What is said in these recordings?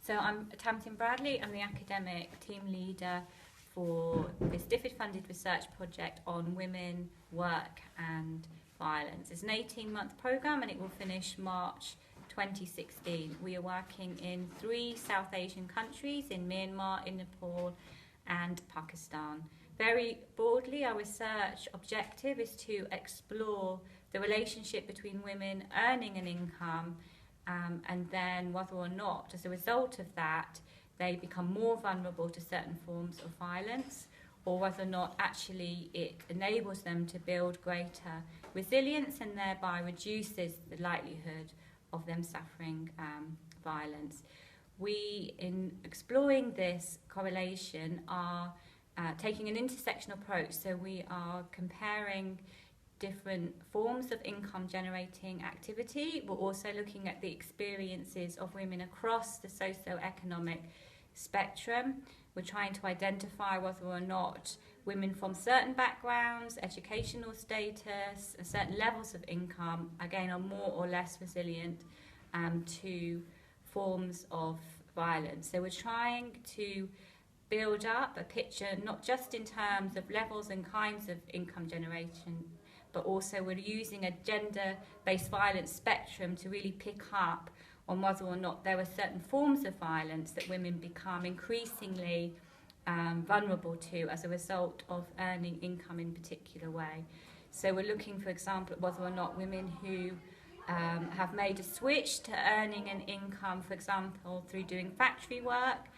So I'm Tamsin Bradley. I'm the academic team leader for this DFID-funded research project on women, work and violence. It's an 18-month programme and it will finish March 2016. We are working in 3 South Asian countries, in Myanmar, in Nepal and Pakistan. Very broadly, our research objective is to explore the relationship between women earning an income and then whether or not, as a result of that, they become more vulnerable to certain forms of violence, or whether or not actually it enables them to build greater resilience and thereby reduces the likelihood of them suffering violence. We, in exploring this correlation, are taking an intersectional approach, so we are comparing different forms of income generating activity. We're also looking at the experiences of women across the socio-economic spectrum. We're trying to identify whether or not women from certain backgrounds, educational status, and certain levels of income, again, are more or less resilient to forms of violence. So we're trying to build up a picture, not just in terms of levels and kinds of income generation, but also we're using a gender-based violence spectrum to really pick up on whether or not there are certain forms of violence that women become increasingly vulnerable to as a result of earning income in a particular way. So we're looking, for example, at whether or not women who have made a switch to earning an income, for example, through doing factory work,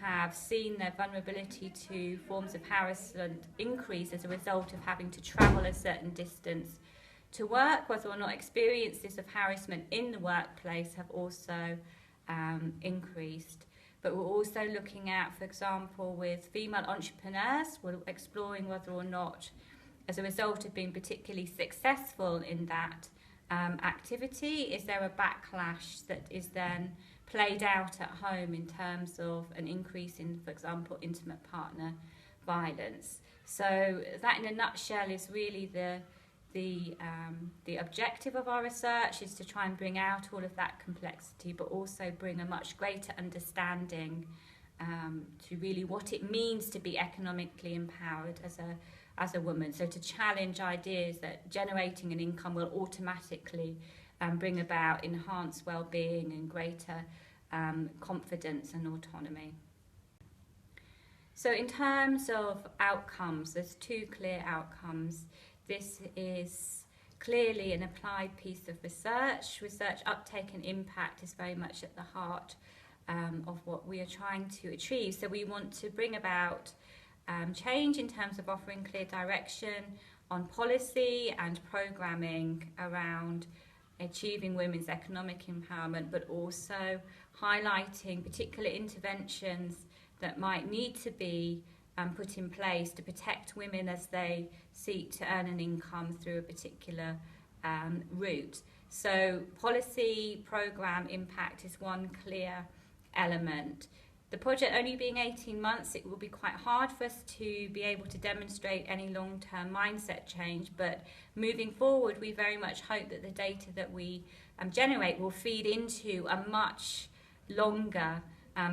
have seen their vulnerability to forms of harassment increase as a result of having to travel a certain distance to work, whether or not experiences of harassment in the workplace have also increased. But we're also looking at, for example, with female entrepreneurs, we're exploring whether or not, as a result of being particularly successful in that activity, is there a backlash that is then played out at home in terms of an increase in, for example, intimate partner violence. So that, in a nutshell, is really the objective of our research, is to try and bring out all of that complexity, but also bring a much greater understanding to really what it means to be economically empowered as a woman. So to challenge ideas that generating an income will automatically bring about enhanced well-being and greater confidence and autonomy. So in terms of outcomes, there's 2 clear outcomes. This is clearly an applied piece of research. Research uptake and impact is very much at the heart of what we are trying to achieve. So we want to bring about change in terms of offering clear direction on policy and programming around achieving women's economic empowerment, but also highlighting particular interventions that might need to be put in place to protect women as they seek to earn an income through a particular route. So policy programme impact is one clear element. The project only being 18 months, it will be quite hard for us to be able to demonstrate any long-term mindset change, but moving forward, we very much hope that the data that we generate will feed into a much longer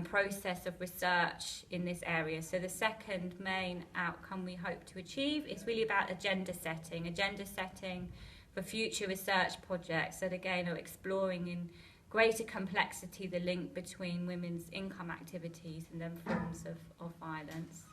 process of research in this area. So the second main outcome we hope to achieve is really about agenda setting for future research projects that again are exploring in greater complexity the link between women's income activities and then forms of violence.